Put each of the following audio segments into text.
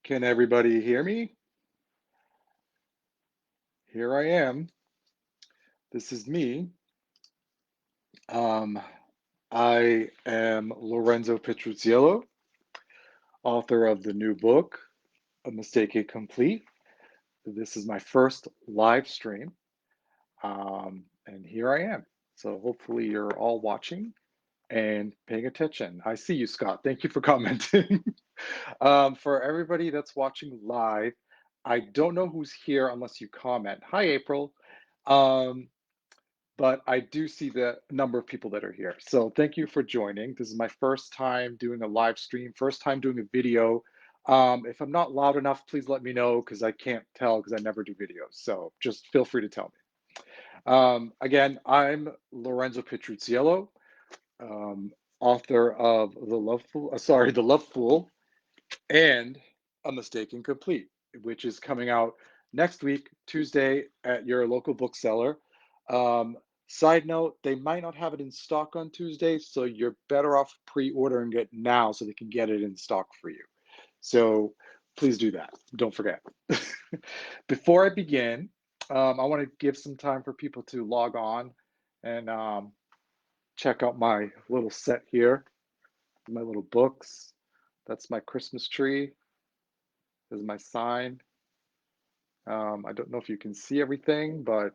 Can everybody hear me? Here I am. This is me. Um, I am Lorenzo Petruzziello, author of the new book, A Mistake Complete. This is my first live stream, and here I am. So hopefully you're all watching and paying attention. I see you, Scott. Thank you for commenting. For everybody that's watching live, I don't know who's here unless you comment. Hi, April. Um, but I do see the number of people that are here. So thank you for joining. This is my first time doing a live stream, first time doing a video. If I'm not loud enough, please let me know because I can't tell because I never do videos. So just feel free to tell me. Again, I'm Lorenzo Petruzziello, um, author of The Love Fool, and A Mistake Complete, which is coming out next week, Tuesday, at your local bookseller. Um, Side note, they might not have it in stock on Tuesday, so you're better off pre-ordering it now so they can get it in stock for you. So please do that. Don't forget. Before I begin, I want to give some time for people to log on and check out my little set here, my little books. That's my Christmas tree. This is my sign. I don't know if you can see everything, but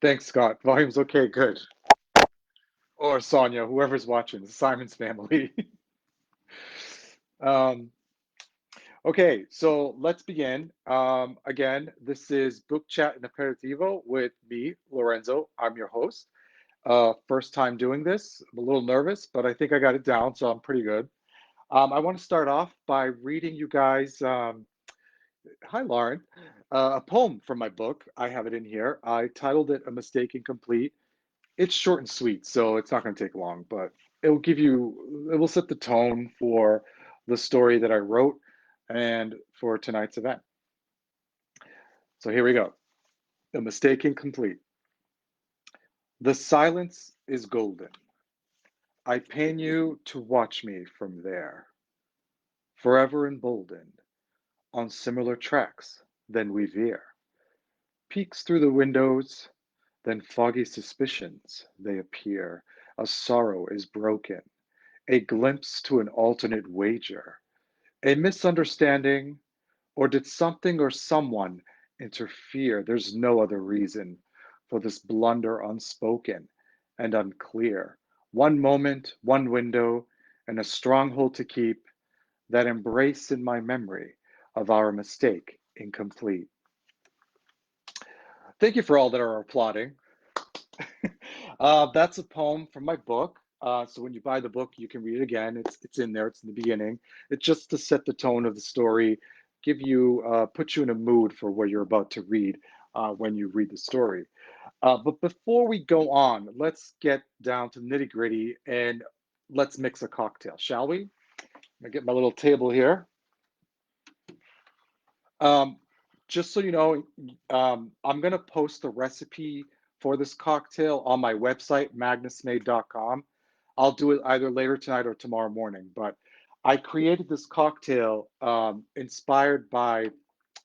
thanks, Scott. Volume's okay, good. Or Sonia, whoever's watching, Simon's family. um, okay, so let's begin. Again, this is Book Chat and Aperitivo with me, Lorenzo. I'm your host. First time doing this. I'm a little nervous, but I think I got it down, so I'm pretty good. I want to start off by reading you guys. Hi, Lauren. A poem from my book. I have it in here. I titled it A Mistake Incomplete. It's short and sweet, so it's not going to take long, but it will set the tone for the story that I wrote and for tonight's event. So here we go. A Mistake Incomplete. The silence is golden. I pain you to watch me from there, forever emboldened, on similar tracks, then we veer. Peeks through the windows, then foggy suspicions, they appear. A sorrow is broken, a glimpse to an alternate wager, a misunderstanding, or did something or someone interfere? There's no other reason for this blunder unspoken and unclear. One moment, one window, and a stronghold to keep, that embrace in my memory of our mistake incomplete. Thank you for all that are applauding. That's a poem from my book. So when you buy the book, you can read it again. It's in there. It's in the beginning. It's just to set the tone of the story, give you put you in a mood for what you're about to read when you read the story. But before we go on, let's get down to the nitty gritty and let's mix a cocktail, shall we? I get my little table here. Um, just so you know, I'm gonna post the recipe for this cocktail on my website, magnusmade.com. I'll do it either later tonight or tomorrow morning. But I created this cocktail inspired by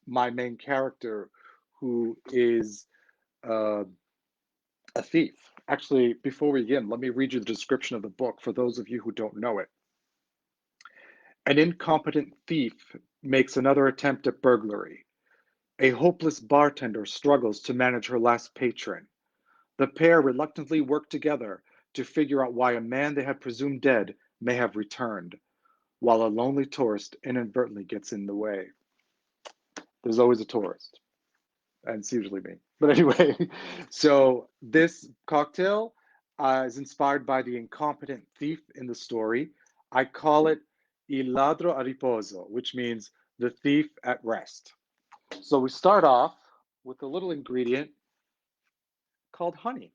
my main character, who is uh, a thief. Actually, before we begin, let me read you the description of the book for those of you who don't know it. An incompetent thief makes another attempt at burglary. A hopeless bartender struggles to manage her last patron. The pair reluctantly work together to figure out why a man they had presumed dead may have returned, while a lonely tourist inadvertently gets in the way. There's always a tourist, and it's usually me. But anyway, so this cocktail is inspired by the incompetent thief in the story. I call it Il ladro a riposo, which means the thief at rest. So we start off with a little ingredient called honey.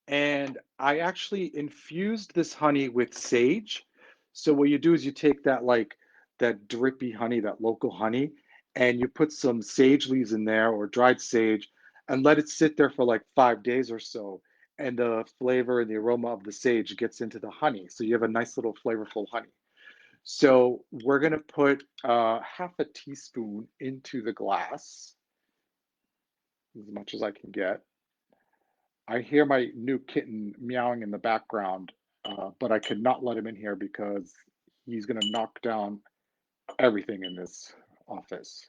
And I actually infused this honey with sage. So what you do is you take that drippy honey, that local honey, and you put some sage leaves in there or dried sage and let it sit there for like 5 days or so. And the flavor and the aroma of the sage gets into the honey. So you have a nice little flavorful honey. So we're gonna put half a teaspoon into the glass, as much as I can get. I hear my new kitten meowing in the background, but I could not let him in here because he's gonna knock down everything in this office.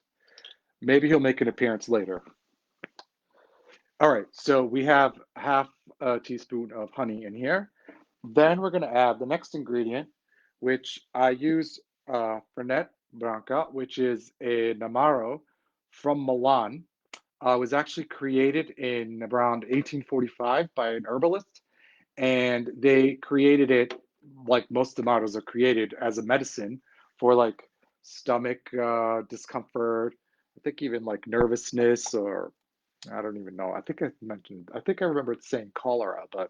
Maybe he'll make an appearance later. All right, so we have half a teaspoon of honey in here. Then we're going to add the next ingredient, which I use Fernet Branca, which is an Amaro from Milan. It was actually created in around 1845 by an herbalist, and they created it like most Amaros are created as a medicine for like stomach discomfort. I think even like nervousness, or I don't even know. I think I remember it saying cholera, but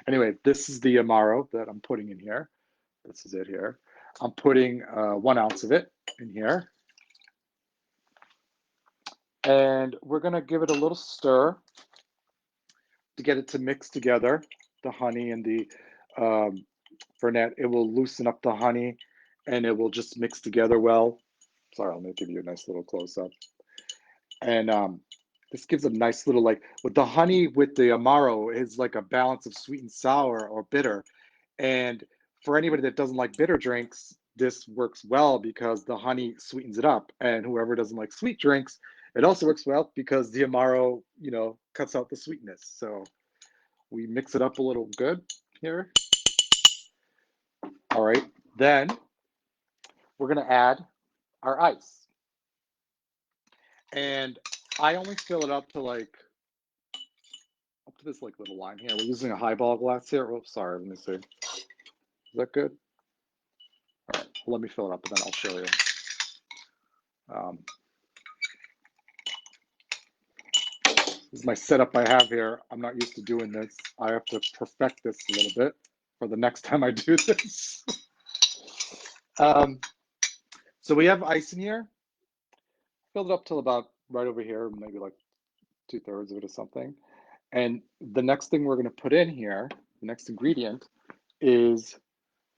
anyway, this is the Amaro that I'm putting in here. This is it here. I'm putting 1 ounce of it in here. And we're gonna give it a little stir to get it to mix together, the honey and the Fernet. It will loosen up the honey and it will just mix together well. Sorry, I'm gonna give you a nice little close up. And this gives a nice little, like, with the honey with the Amaro is like a balance of sweet and sour or bitter. And for anybody that doesn't like bitter drinks, this works well because the honey sweetens it up. And whoever doesn't like sweet drinks, it also works well because the Amaro, cuts out the sweetness. So we mix it up a little good here. All right, then we're gonna add our ice. And I only fill it up to this like little line here. We're using a highball glass here. Oh, sorry, let me see. Is that good? All right, well, let me fill it up and then I'll show you. This is my setup I have here. I'm not used to doing this. I have to perfect this a little bit for the next time I do this. So we have ice in here. Filled it up till about right over here, maybe like 2/3 of it or something. And the next thing we're going to put in here, the next ingredient, is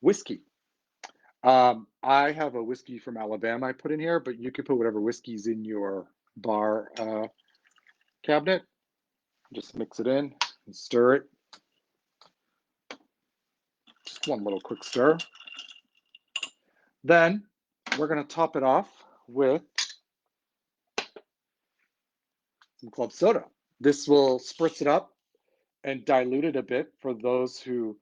whiskey. I have a whiskey from Alabama I put in here, but you can put whatever whiskey's in your bar cabinet. Just mix it in and stir it. Just one little quick stir. Then we're going to top it off with some club soda. This will spritz it up and dilute it a bit for those who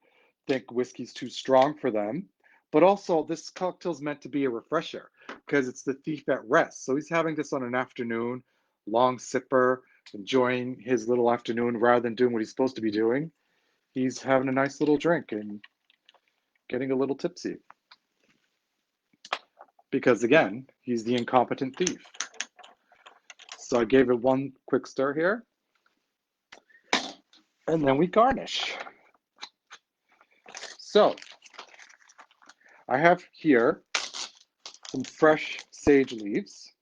think whiskey's too strong for them. But also, this cocktail is meant to be a refresher because it's the thief at rest. So he's having this on an afternoon, long sipper, enjoying his little afternoon rather than doing what he's supposed to be doing. He's having a nice little drink and getting a little tipsy. Because again, he's the incompetent thief. So I gave it one quick stir here. And then we garnish. So I have here some fresh sage leaves.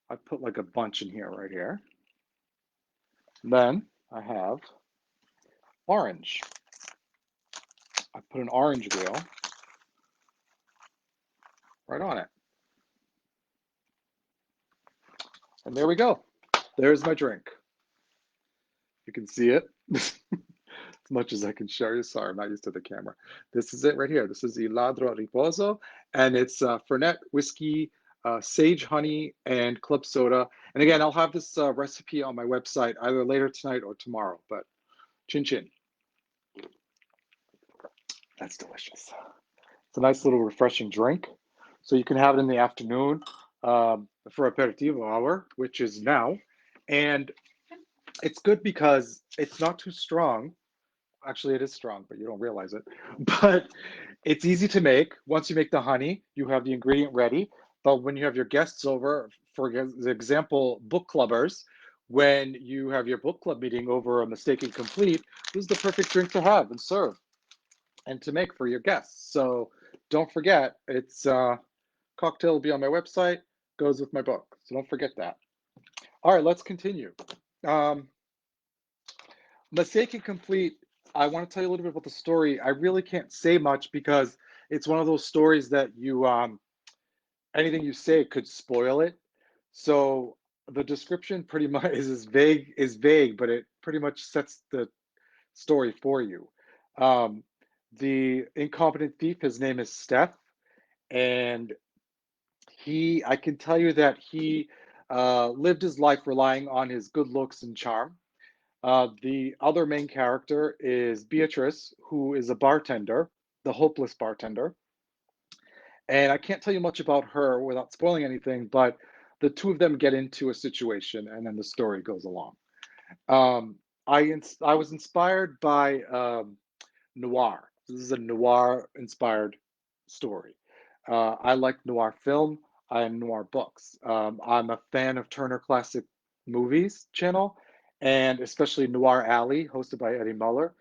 I put like a bunch in here right here. Then I have orange. I put an orange wheel right on it. And there we go. There's my drink. You can see it as much as I can show you. Sorry, I'm not used to the camera. This is it right here. This is Il Ladro Riposo, and it's Fernet whiskey, sage honey, and club soda. And again, I'll have this recipe on my website either later tonight or tomorrow, but chin chin. That's delicious. It's a nice little refreshing drink. So you can have it in the afternoon for aperitivo hour, which is now. And it's good because it's not too strong. Actually, it is strong, but you don't realize it. But it's easy to make. Once you make the honey, you have the ingredient ready. But when you have your guests over, for example, book clubbers, when you have your book club meeting over a Mistaken Complete, this is the perfect drink to have and serve and to make for your guests. So don't forget, it's cocktail will be on my website, goes with my book. So don't forget that. All right, let's continue. Mistaken Complete, I want to tell you a little bit about the story. I really can't say much because it's one of those stories that you anything you say could spoil it. So the description pretty much is vague, but it pretty much sets the story for you. Um, the incompetent thief, his name is Steph, and I can tell you that he lived his life relying on his good looks and charm. The other main character is Beatrice, who is a bartender, the hopeless bartender. And I can't tell you much about her without spoiling anything, but the two of them get into a situation and then the story goes along. I was inspired by noir. This is a noir inspired story. I like noir film. I am noir books. I'm a fan of Turner Classic Movies channel, and especially Noir Alley, hosted by Eddie Muller.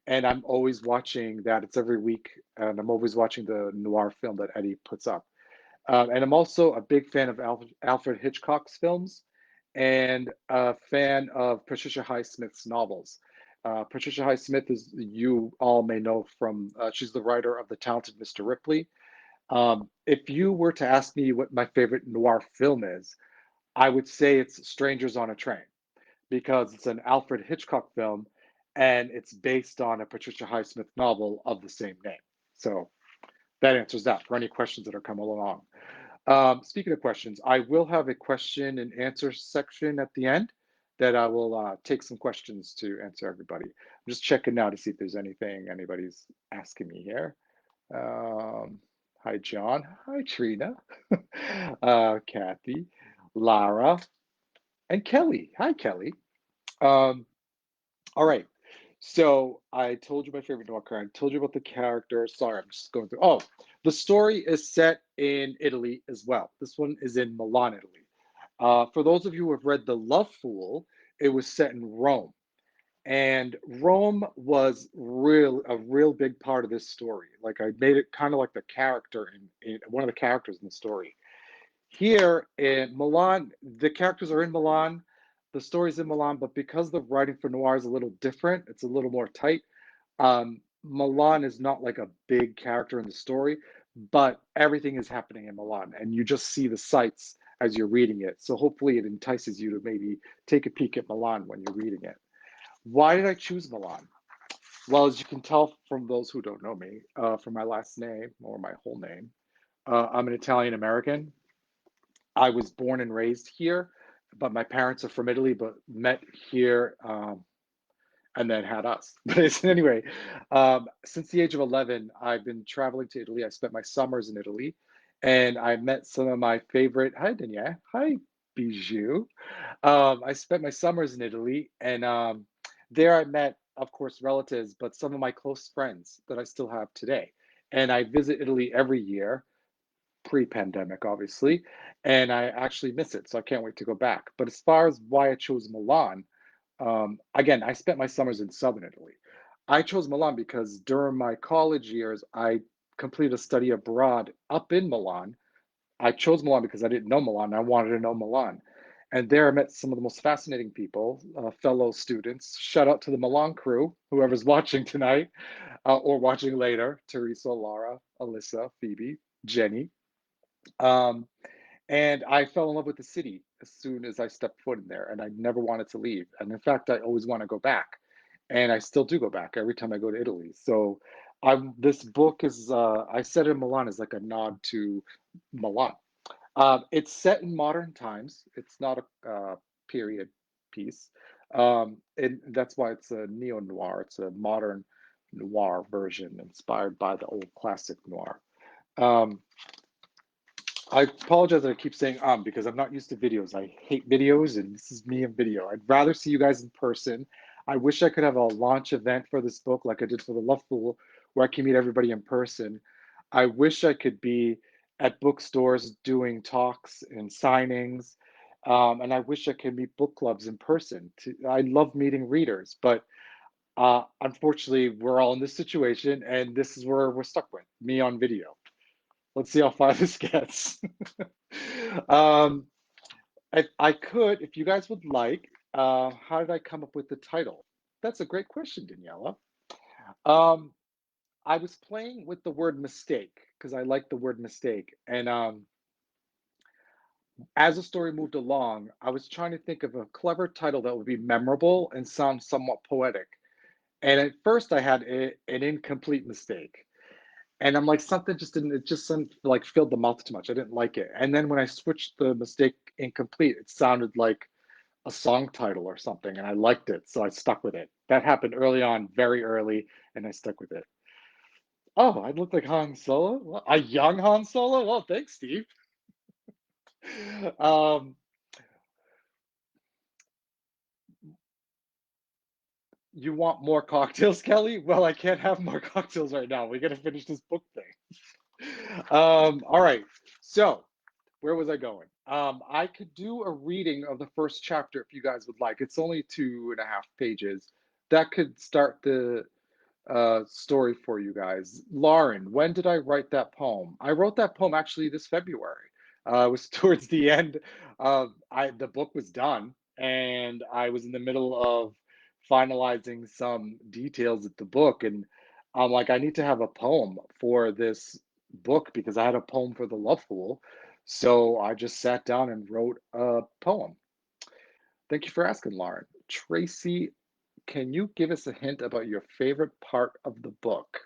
And I'm always watching that. It's every week, and I'm always watching the noir film that Eddie puts up. And I'm also a big fan of Alfred Hitchcock's films and a fan of Patricia Highsmith's novels. Patricia Highsmith, is you all may know from, she's the writer of The Talented Mr. Ripley. If you were to ask me what my favorite noir film is, I would say it's Strangers on a Train because it's an Alfred Hitchcock film and it's based on a Patricia Highsmith novel of the same name. So that answers that for any questions that are coming along. Speaking of questions, I will have a question and answer section at the end that I will take some questions to answer everybody. I'm just checking now to see if there's anything anybody's asking me here. Hi, John. Hi, Trina. Kathy, Lara, and Kelly. Hi, Kelly. Um, all right. So I told you my favorite noir character. I told you about the character. Sorry, I'm just going through. Oh, the story is set in Italy as well. This one is in Milan, Italy. For those of you who have read The Love Fool, it was set in Rome. And Rome was a real big part of this story. Like I made it kind of like the character in one of the characters in the story. Here in Milan, the characters are in Milan, the story's in Milan, but because the writing for noir is a little different, it's a little more tight. Milan is not like a big character in the story, but everything is happening in Milan, and you just see the sights as you're reading it. So hopefully it entices you to maybe take a peek at Milan when you're reading it. Why did I choose Milan? Well, as you can tell from those who don't know me, from my last name or my whole name, I'm an Italian American. I was born and raised here, but my parents are from Italy, but met here and then had us. But anyway, since the age of 11, I've been traveling to Italy. I spent my summers in Italy, and I met some of my favorite. Hi, Danielle. Hi, Bijou. I spent my summers in Italy, and there I met, of course, relatives, but some of my close friends that I still have today. And I visit Italy every year pre-pandemic, obviously, and I actually miss it, so I can't wait to go back. But as far as why I chose Milan, again, I spent my summers in southern Italy. I chose Milan because during my college years, I completed a study abroad up in Milan. I chose Milan because I didn't know Milan. I wanted to know Milan. And there I met some of the most fascinating people, fellow students. Shout out to the Milan crew, whoever's watching tonight or watching later, Teresa, Laura, Alyssa, Phoebe, Jenny. Um, and I fell in love with the city as soon as I stepped foot in there, and I never wanted to leave. And in fact, I always want to go back, and I still do go back every time I go to Italy. So, this book is I said in Milan is like a nod to Milan. It's set in modern times. It's not a period piece, and that's why it's a neo noir. It's a modern noir version inspired by the old classic noir. Um, I apologize that I keep saying because I'm not used to videos. I hate videos, and this is me in video. I'd rather see you guys in person. I wish I could have a launch event for this book like I did for The Love Fool, where I can meet everybody in person. I wish I could be at bookstores doing talks and signings. And I wish I could meet book clubs in person. I love meeting readers, but unfortunately, we're all in this situation, and this is where we're stuck with me on video. Let's see how far this gets. um, I could, if you guys would like, how did I come up with the title? That's a great question, Daniela. Um, I was playing with the word mistake because I like the word mistake. And as the story moved along, I was trying to think of a clever title that would be memorable and sound somewhat poetic. And at first, I had an incomplete mistake. And I'm like, something just didn't, it just didn't, like filled the mouth too much. I didn't like it. And then when I switched the mistake incomplete, it sounded like a song title or something. And I liked it. So I stuck with it. That happened early on, very early, and I stuck with it. Oh, I look like Han Solo? A young Han Solo? Well, thanks, Steve. Um, you want more cocktails, Kelly? Well, I can't have more cocktails right now. We got to finish this book thing. All right. So, where was I going? I could do a reading of the first chapter if you guys would like. It's only 2.5 pages. That could start the story for you guys. Lauren, when did I write that poem? I wrote that poem actually this February. It was towards the end. The book was done, and I was in the middle of finalizing some details of the book, and I'm like, I need to have a poem for this book because I had a poem for the Love Fool. So I just sat down and wrote a poem. Thank you for asking, Lauren. Tracy, can you give us a hint about your favorite part of the book?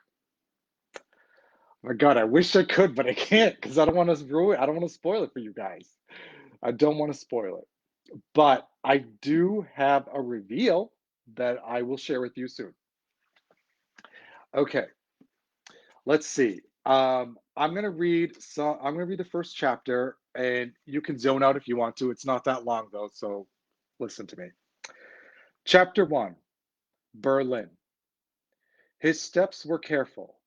My God, I wish I could, but I can't because I don't want to ruin it. I don't want to spoil it for you guys. I don't want to spoil it. But I do have a reveal that I will share with you soon. Okay, let's see. I'm gonna read the first chapter, and you can zone out if you want to. It's not that long though, so listen to me. Chapter 1, Berlin. His steps were careful,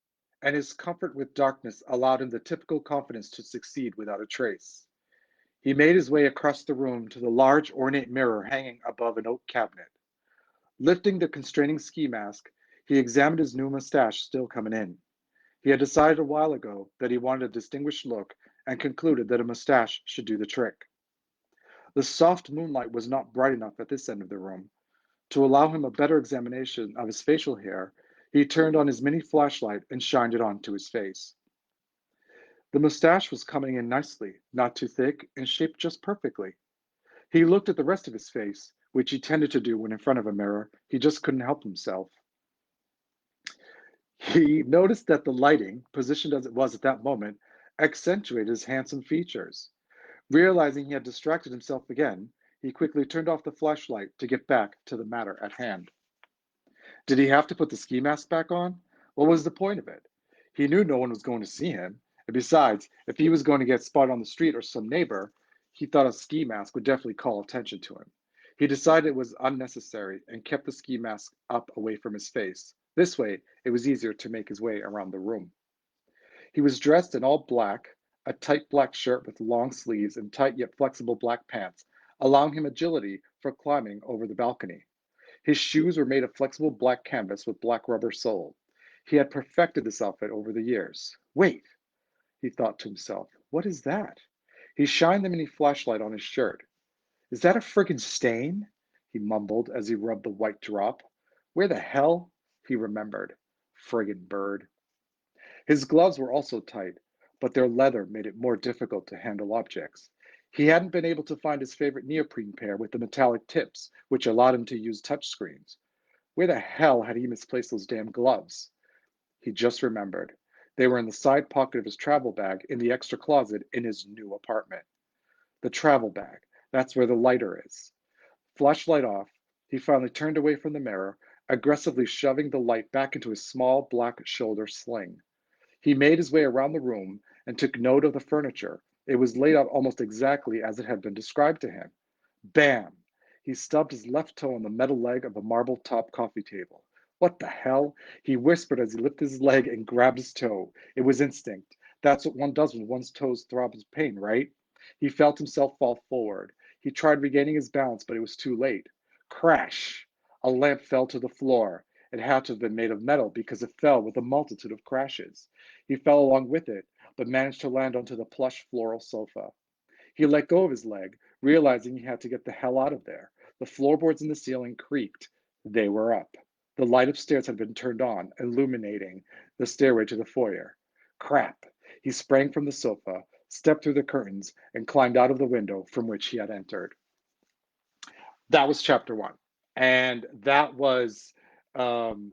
and his comfort with darkness allowed him the typical confidence to succeed without a trace. He made his way across the room to the large ornate mirror hanging above an oak cabinet. Lifting the constraining ski mask, he examined his new mustache still coming in. He had decided a while ago that he wanted a distinguished look and concluded that a mustache should do the trick. The soft moonlight was not bright enough at this end of the room. To allow him a better examination of his facial hair, he turned on his mini flashlight and shined it on to his face. The mustache was coming in nicely, not too thick, and shaped just perfectly. He looked at the rest of his face, which he tended to do when in front of a mirror. He just couldn't help himself. He noticed that the lighting, positioned as it was at that moment, accentuated his handsome features. Realizing he had distracted himself again, he quickly turned off the flashlight to get back to the matter at hand. Did he have to put the ski mask back on? What was the point of it? He knew no one was going to see him, and besides, if he was going to get spotted on the street or some neighbor, he thought a ski mask would definitely call attention to him. He decided it was unnecessary and kept the ski mask up away from his face. This way, it was easier to make his way around the room. He was dressed in all black, a tight black shirt with long sleeves and tight yet flexible black pants, allowing him agility for climbing over the balcony. His shoes were made of flexible black canvas with black rubber sole. He had perfected this outfit over the years. Wait, he thought to himself, what is that? He shined the mini flashlight on his shirt. Is that a friggin' stain? He mumbled as he rubbed the white drop. Where the hell? He remembered. Friggin' bird. His gloves were also tight, but their leather made it more difficult to handle objects. He hadn't been able to find his favorite neoprene pair with the metallic tips, which allowed him to use touchscreens. Where the hell had he misplaced those damn gloves? He just remembered. They were in the side pocket of his travel bag in the extra closet in his new apartment. The travel bag. That's where the lighter is. Flashlight off, he finally turned away from the mirror, aggressively shoving the light back into his small black shoulder sling. He made his way around the room and took note of the furniture. It was laid out almost exactly as it had been described to him. Bam! He stubbed his left toe on the metal leg of a marble top coffee table. What the hell? He whispered as he lifted his leg and grabbed his toe. It was instinct. That's what one does when one's toes throb with pain, right? He felt himself fall forward. He tried regaining his balance, but it was too late. Crash! A lamp fell to the floor. It had to have been made of metal because it fell with a multitude of crashes. He fell along with it, but managed to land onto the plush floral sofa. He let go of his leg, realizing he had to get the hell out of there. The floorboards in the ceiling creaked. They were up. The light upstairs had been turned on, illuminating the stairway to the foyer. Crap! He sprang from the sofa, stepped through the curtains, and climbed out of the window from which he had entered. That was chapter one. And that was, um,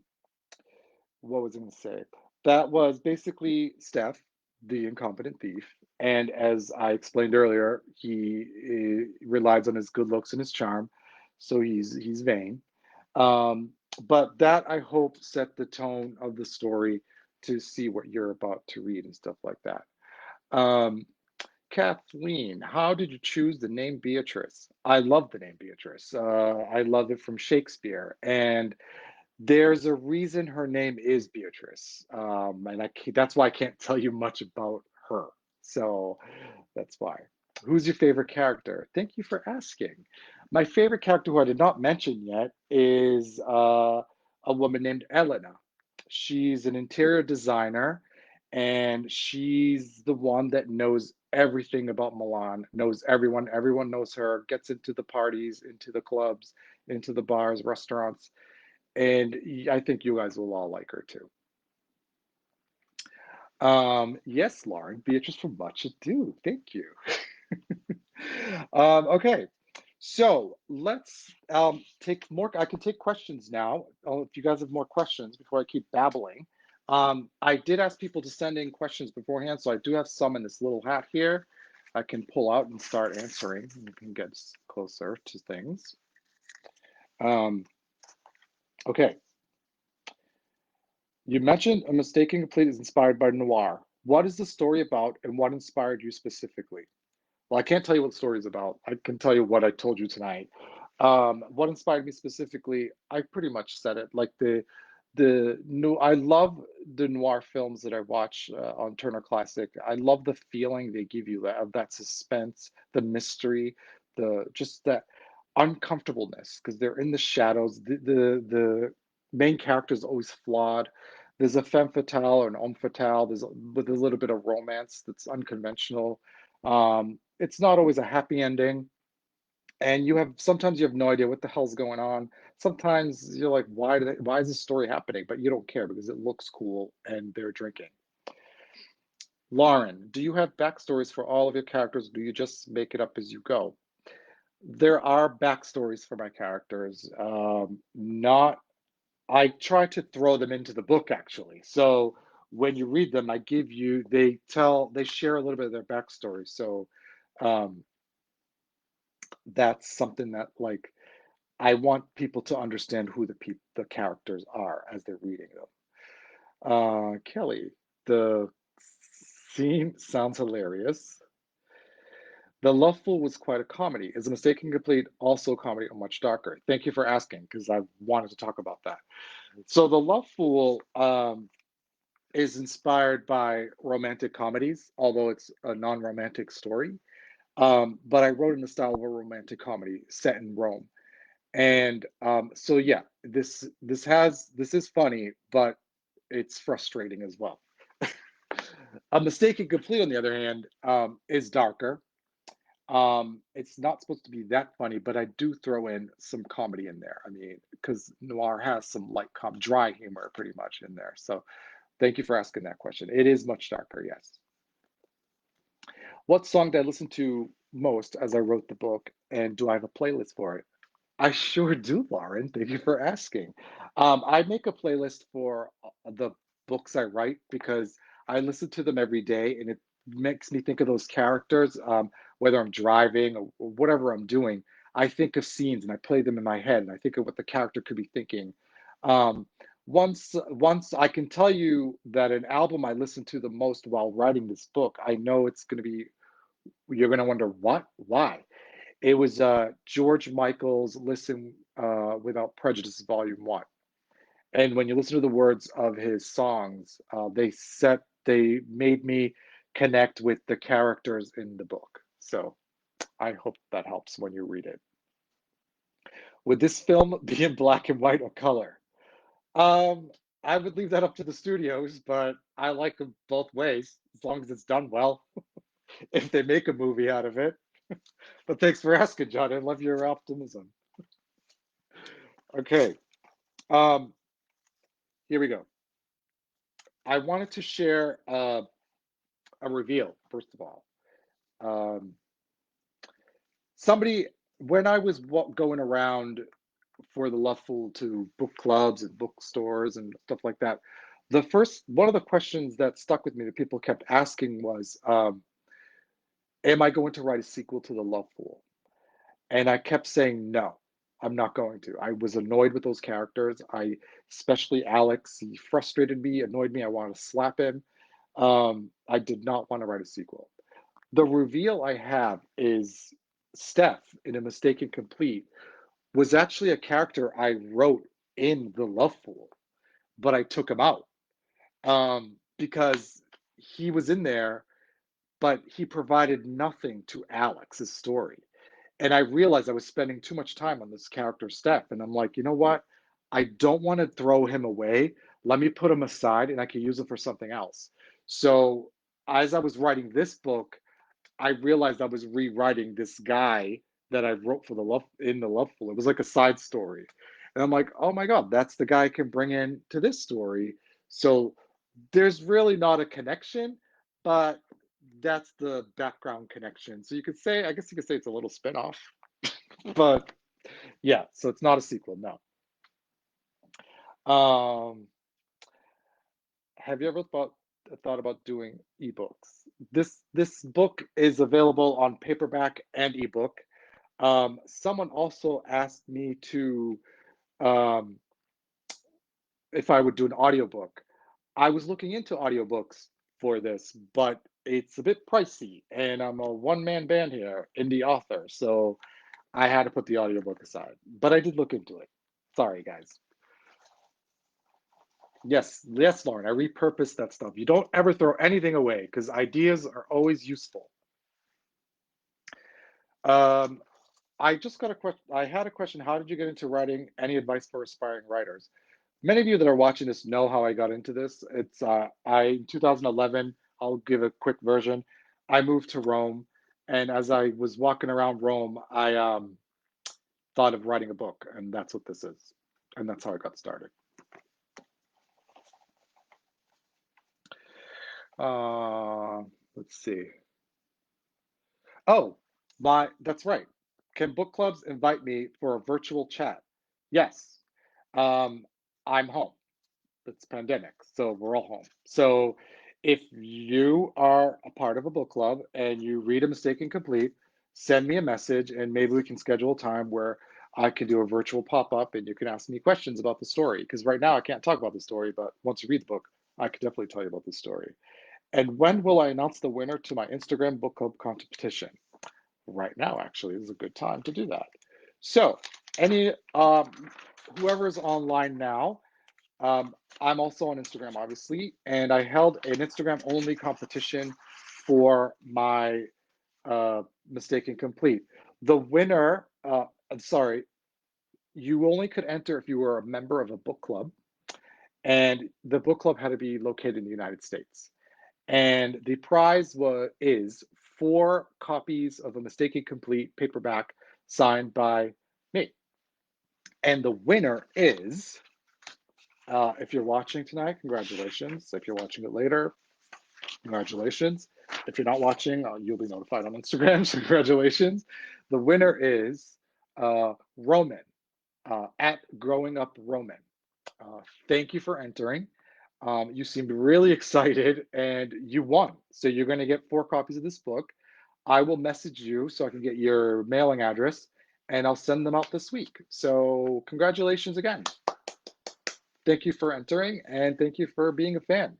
what was I going to say? That was basically Steph, the incompetent thief. And as I explained earlier, he relies on his good looks and his charm, so he's vain. Um, but that I hope set the tone of the story to see what you're about to read and stuff like that. Um, Kathleen, how did you choose the name Beatrice? I love the name Beatrice. I love it from Shakespeare, and there's a reason her name is Beatrice, and that's why I can't tell you much about her. So that's why. Who's your favorite character? Thank you for asking. My favorite character, who I did not mention yet, is a woman named Elena. She's an interior designer, and she's the one that knows everything about Milan, knows everyone. Everyone knows her, gets into the parties, into the clubs, into the bars, restaurants, and I think you guys will all like her too. Yes, Lauren, Beatrice from Much Ado. Thank you. Okay, so let's take more. I can take questions now. If you guys have more questions before I keep babbling. I did ask people to send in questions beforehand, so I do have some in this little hat here. I can pull out and start answering. We can get closer to things. Um, okay. You mentioned A Mistaken Complete is inspired by noir. What is the story about and what inspired you specifically? Well, I can't tell you what the story is about. I can tell you what I told you tonight. What inspired me specifically, I pretty much said it. Like the new, I love the noir films that I watch on Turner Classic. I love the feeling they give you of that suspense, the mystery, the just that uncomfortableness because they're in the shadows. The main character is always flawed. There's a femme fatale or an homme fatale. There's with a little bit of romance that's unconventional. It's not always a happy ending, and you have sometimes you have no idea what the hell's going on. Sometimes you're like, why is this story happening? But you don't care because it looks cool and they're drinking. Lauren, do you have backstories for all of your characters? Or do you just make it up as you go? There are backstories for my characters. Not I try to throw them into the book actually. So when you read them, they share a little bit of their backstory. So um, that's something that like I want people to understand who the characters are as they're reading them. Kelly, the scene sounds hilarious. The Love Fool was quite a comedy. Is A Mistaken Complete also a comedy or much darker? Thank you for asking because I wanted to talk about that. So The Love Fool is inspired by romantic comedies, although it's a non-romantic story. But I wrote in the style of a romantic comedy set in Rome. And so yeah, this is funny, but it's frustrating as well. A Mistaken Complete, on the other hand, is darker. It's not supposed to be that funny, but I do throw in some comedy in there. I mean, because noir has some light dry humor pretty much in there. So thank you for asking that question. It is much darker, yes. What song did I listen to most as I wrote the book, and do I have a playlist for it? I sure do, Lauren. Thank you for asking. I make a playlist for the books I write because I listen to them every day and it makes me think of those characters, whether I'm driving or whatever I'm doing. I think of scenes and I play them in my head and I think of what the character could be thinking. Um, once I can tell you that an album I listen to the most while writing this book, I know it's going to be, you're going to wonder what, why? It was George Michael's Listen Without Prejudice, Volume 1. And when you listen to the words of his songs, they made me connect with the characters in the book. So I hope that helps when you read it. Would this film be in black and white or color? Um, I would leave that up to the studios, but I like them both ways as long as it's done well. If they make a movie out of it. But thanks for asking, John. I love your optimism. Okay. Um, Here we go. I wanted to share a reveal, first of all. Um, somebody, when I was going around for the Loveful to book clubs and bookstores and stuff like that, one of the questions that stuck with me that people kept asking was, am I going to write a sequel to the Loveful? And I kept saying, no, I'm not going to. I was annoyed with those characters. Especially Alex, he frustrated me, annoyed me. I wanted to slap him. I did not want to write a sequel. The reveal I have is Steph in A Mistaken Complete was actually a character I wrote in The Loveful, but I took him out because he was in there, but he provided nothing to Alex's story. And I realized I was spending too much time on this character, Steph. And I'm like, you know what? I don't want to throw him away. Let me put him aside and I can use him for something else. So as I was writing this book, I realized I was rewriting this guy that I wrote for the Loveful. It was like a side story. And I'm like, oh my God, that's the guy I can bring in to this story. So there's really not a connection, but that's the background connection. So you could say, I guess you could say it's a little spinoff, but yeah, so it's not a sequel, no. Um, have you ever thought about doing ebooks? This book is available on paperback and ebook. Someone also asked me to um, if I would do an audiobook. I was looking into audiobooks for this, but it's a bit pricey, and I'm a one-man band here, indie author, so I had to put the audiobook aside. But I did look into it. Sorry, guys. Yes, yes, Lauren, I repurposed that stuff. You don't ever throw anything away because ideas are always useful. Um, I just got a question. I had a question. How did you get into writing? Any advice for aspiring writers? Many of you that are watching this know how I got into this. It's in 2011. I'll give a quick version. I moved to Rome, and as I was walking around Rome, I thought of writing a book, and that's what this is, and that's how I got started. Uh, let's see. Oh, that's right. Can book clubs invite me for a virtual chat? Yes. Um, I'm home. It's pandemic, so we're all home. So if you are a part of a book club and you read A Mistake Incomplete, send me a message and maybe we can schedule a time where I can do a virtual pop-up and you can ask me questions about the story. Because right now I can't talk about the story, but once you read the book, I can definitely tell you about the story. And when will I announce the winner to my Instagram book club competition? Right now, actually, is a good time to do that. So, any whoever's online now, I'm also on Instagram, obviously, and I held an Instagram only competition for my Mistaken Complete. The winner, I'm sorry, you only could enter if you were a member of a book club, and the book club had to be located in the United States. And the prize is 4 copies of A Mistaken Complete paperback signed by me. And the winner is, if you're watching tonight, congratulations. If you're watching it later, congratulations. If you're not watching, you'll be notified on Instagram. So congratulations. The winner is Roman at Growing Up Roman. Thank you for entering. You seemed really excited and you won. So you're going to get 4 copies of this book. I will message you so I can get your mailing address and I'll send them out this week. So congratulations again. Thank you for entering and thank you for being a fan.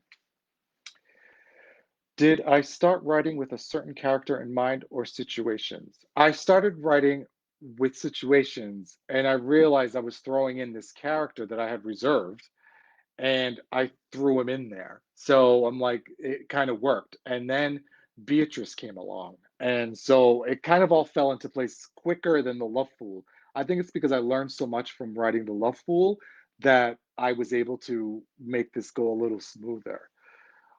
Did I start writing with a certain character in mind or situations? I started writing with situations and I realized I was throwing in this character that I had reserved and I threw him in there. So I'm like, it kind of worked. And then Beatrice came along. And so it kind of all fell into place quicker than The Love Fool. I think it's because I learned so much from writing The Love Fool that I was able to make this go a little smoother.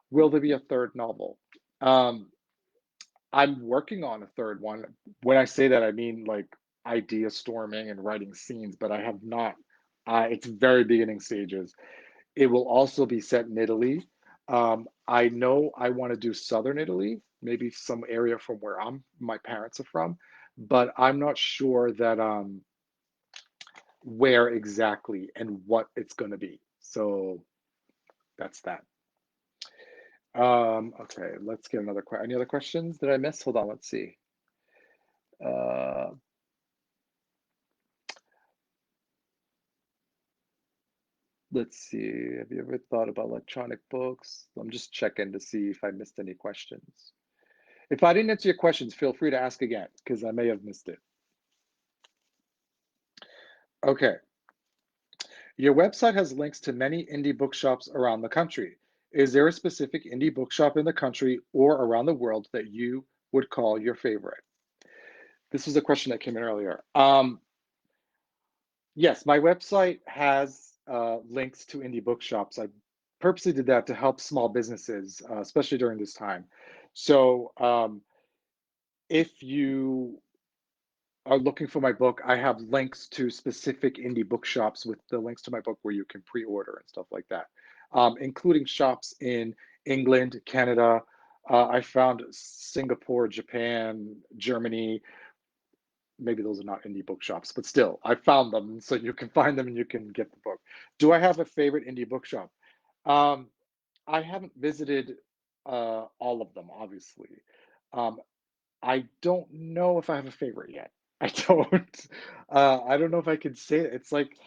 Will there be a third novel? Um, I'm working on a third one. When I say that, I mean like idea storming and writing scenes, but I have not. It's very beginning stages. It will also be set in Italy. I know I want to do Southern Italy, maybe some area from where my parents are from, but I'm not sure that where exactly and what it's going to be. So that's that. Okay, let's get another question. Any other questions that I missed? Hold on, let's see. Uh, let's see. Have you ever thought about electronic books? I'm just checking to see if I missed any questions. If I didn't answer your questions, feel free to ask again because I may have missed it. Okay. Your website has links to many indie bookshops around the country. Is there a specific indie bookshop in the country or around the world that you would call your favorite? This was a question that came in earlier. Yes, my website has links to indie bookshops. I purposely did that to help small businesses, especially during this time. So if you are looking for my book, I have links to specific indie bookshops with the links to my book where you can pre-order and stuff like that, including shops in England, Canada. I found Singapore, Japan, Germany. Maybe those are not indie bookshops, but still, I found them, so you can find them and you can get the book. Do I have a favorite indie bookshop? Um, I haven't visited all of them, obviously. Um, I don't know if I have a favorite yet. I don't. I don't know if I could say it. It's like,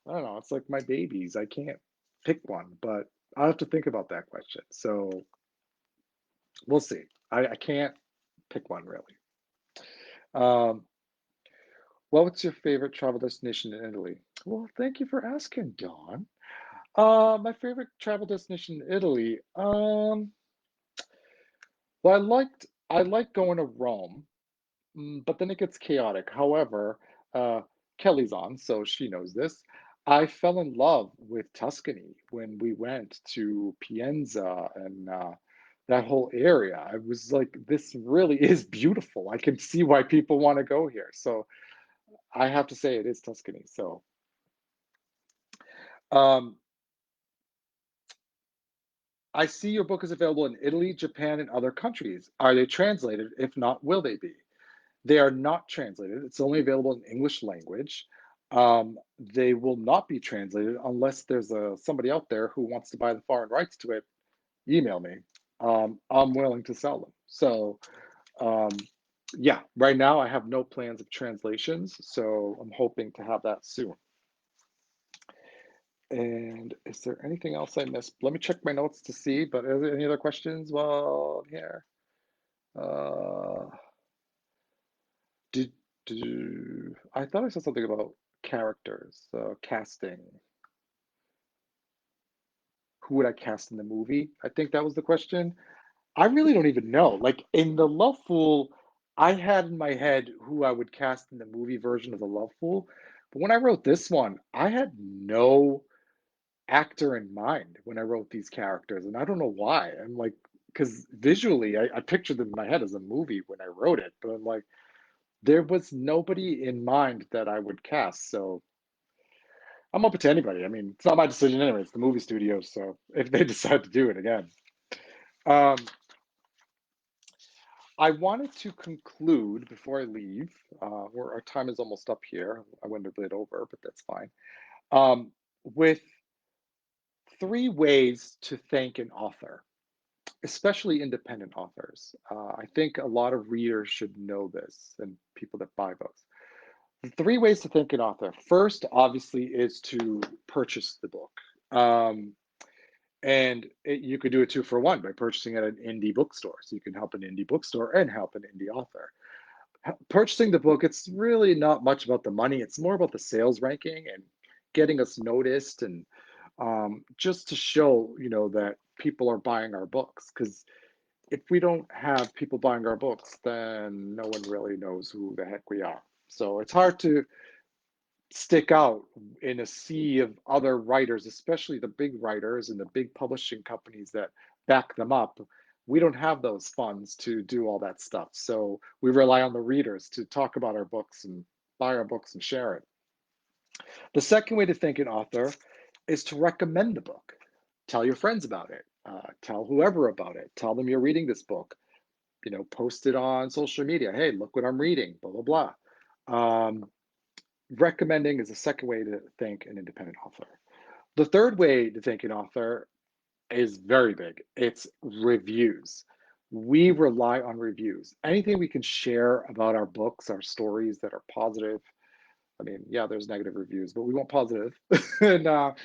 I don't know, it's like my babies. I can't pick one, but I'll have to think about that question. So we'll see. I can't pick one really. Um, what's your favorite travel destination in Italy? Well, thank you for asking, Dawn. My favorite travel destination in Italy. Well, I like going to Rome. But then it gets chaotic. However, Kelly's on, so she knows this. I fell in love with Tuscany when we went to Pienza and that whole area. I was like, this really is beautiful. I can see why people want to go here. So I have to say it is Tuscany. So um, I see your book is available in Italy, Japan, and other countries. Are they translated? If not, will they be? They are not translated. It's only available in English language. They will not be translated unless there's somebody out there who wants to buy the foreign rights to it. Email me. I'm willing to sell them. So, um, yeah, right now I have no plans of translations, so I'm hoping to have that soon. And is there anything else I missed? Let me check my notes to see, but are there any other questions while I'm here? Uh, Did, I thought I saw something about characters, casting. Who would I cast in the movie? I think that was the question. I really don't even know. Like in the Love Fool, I had in my head who I would cast in the movie version of the Love Fool. But when I wrote this one, I had no actor in mind when I wrote these characters. And I don't know why. I'm like, because visually, I pictured them in my head as a movie when I wrote it. But I'm like, there was nobody in mind that I would cast. So I'm open to anybody. I mean, it's not my decision anyway. It's the movie studio. So if they decide to do it again, um, I wanted to conclude before I leave. Where our time is almost up here. I went a bit over, but that's fine. With three ways to thank an author, especially independent authors. I think a lot of readers should know this, and people that buy books. The three ways to thank an author. First, obviously, is to purchase the book. Um, you could do a two for one by purchasing at an indie bookstore. So you can help an indie bookstore and help an indie author. Purchasing the book, it's really not much about the money. It's more about the sales ranking and getting us noticed and just to show, that people are buying our books. Because if we don't have people buying our books, then no one really knows who the heck we are. So it's hard to stick out in a sea of other writers, especially the big writers and the big publishing companies that back them up. We don't have those funds to do all that stuff. So we rely on the readers to talk about our books and buy our books and share it. The second way to thank an author is to recommend the book. Tell your friends about it. Tell whoever about it. Tell them you're reading this book. Post it on social media. Hey, look what I'm reading, blah, blah, blah. Recommending is the second way to thank an independent author. The third way to thank an author is very big. It's reviews. We rely on reviews. Anything we can share about our books, our stories that are positive. I mean, yeah, there's negative reviews, but we want positive. And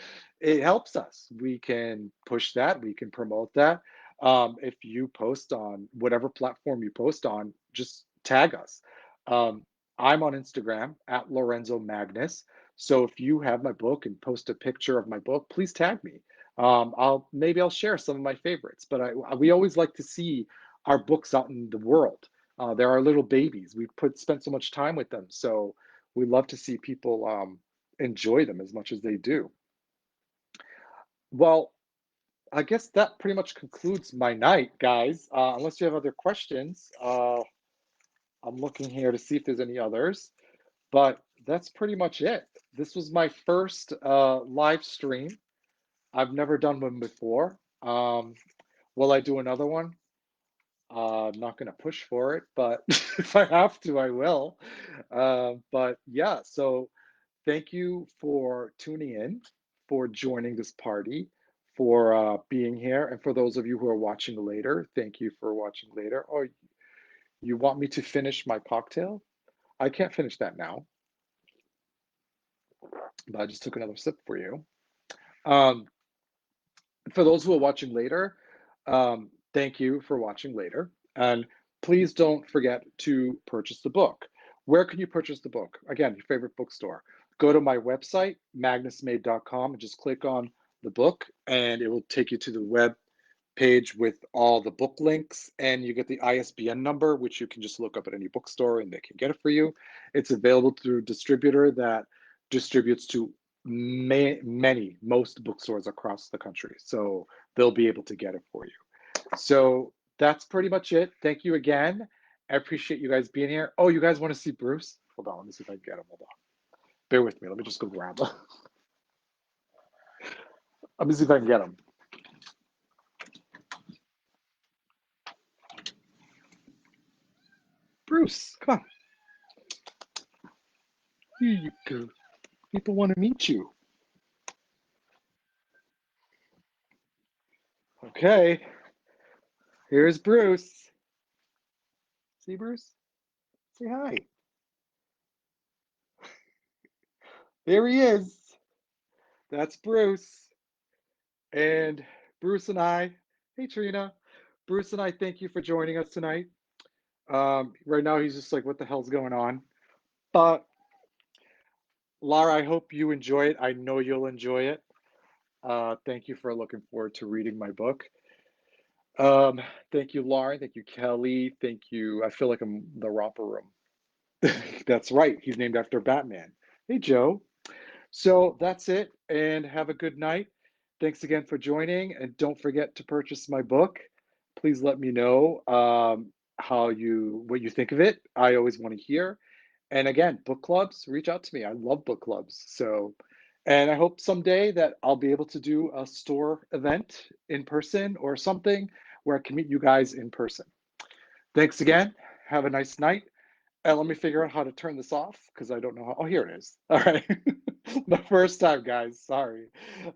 it helps us. We can push that, we can promote that. If you post on whatever platform you post on, just tag us. Um, I'm on Instagram at Lorenzo Magnus. So if you have my book and post a picture of my book, please tag me. I'll share some of my favorites, but we always like to see our books out in the world. They're our little babies. Spent so much time with them, so we love to see people enjoy them as much as they do. Well, I guess that pretty much concludes my night, guys. Unless you have other questions, I'm looking here to see if there's any others, but that's pretty much it. This was my first live stream. I've never done one before. Will I do another one? I'm not going to push for it, but if I have to, I will. But yeah, so thank you for tuning in, for joining this party, for being here. And for those of you who are watching later, thank you for watching later. Oh, you want me to finish my cocktail? I can't finish that now, but I just took another sip for you. Um, for those who are watching later, thank you for watching later. And please don't forget to purchase the book. Where can you purchase the book? Again, your favorite bookstore. Go to my website, magnusmade.com, and just click on the book, and it will take you to the web page with all the book links, and you get the ISBN number, which you can just look up at any bookstore and they can get it for you. It's available through a distributor that distributes to most bookstores across the country. So they'll be able to get it for you. So that's pretty much it. Thank you again. I appreciate you guys being here. Oh, you guys want to see Bruce? Hold on, let me see if I can get him. Hold on. Bear with me. Let me just go grab him. Let me see if I can get him. Bruce, come on. Here you go. People want to meet you. Okay, here's Bruce. See Bruce? Say hi. There he is. That's Bruce. And Bruce and I, hey Trina. Bruce and I thank you for joining us tonight. Right now he's just like, what the hell's going on? But Lara, I hope you enjoy it. I know you'll enjoy it. Thank you for looking forward to reading my book. Um, Thank you, Lauren. Thank you, Kelly. Thank you. I feel like I'm the romper room. That's right. He's named after Batman. Hey, Joe. So that's it. And have a good night. Thanks again for joining. And don't forget to purchase my book. Please let me know what you think of it. I always want to hear. And again, book clubs, reach out to me. I love book clubs. So, and I hope someday that I'll be able to do a store event in person or something where I can meet you guys in person. Thanks again. Have a nice night. And let me figure out how to turn this off because I don't know how. Oh, here it is. All right. The first time, guys. Sorry.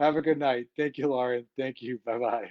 Have a good night. Thank you, Lauren. Thank you. Bye bye.